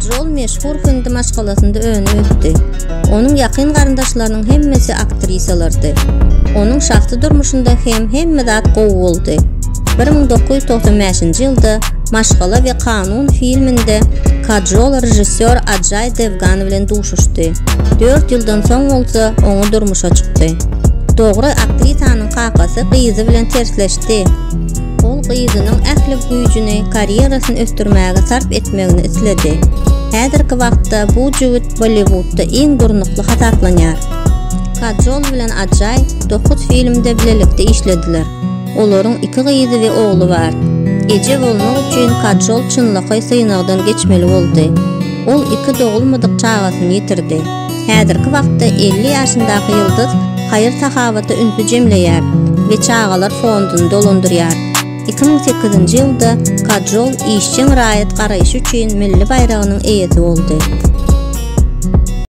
Kajol meşhur hindi maşgalasında öňe ötdi. Onun yakın garyndaşlarynyň hemmesi aktrisalardy. Onun şahsy durmuşynda hemme zat gowy boldy. 1995-nji ýylda Maşgala ve Kanun filminde Kajol rejissör Ajay Devgan bilen duşuşdy. 4 ýyldan soň bolsa oňa durmuşa çykdy. Dogry aktrisanın kakasy gyzy bilen tersleşdi. Ol gyzynyň ähli güýjüni karyerasyny östürmäge sarf etmegini isledi. Häzirki wagtda bu jigit Bollywoodda iň durnukly hasaplanýar. Kajol bilen Ajay 9 filmde bilelikde işlediler. Olaryň 2 gyzy we ogly bar. Eje bolmak üçin Kajol çynlygy syňagdan geçmeli boldy. Ol 2 dogulmadyk çagasyny ýitirdi. Häzirki wagtda 50 ýaşyndaky ýyldız hayır sahawaty ünsü jemleýär we çagalar fonduny dolandyrýar. 2008-nji ýylda Kajol işçiň raýat garaýşy üçin milli baýragynyň eýesi boldy.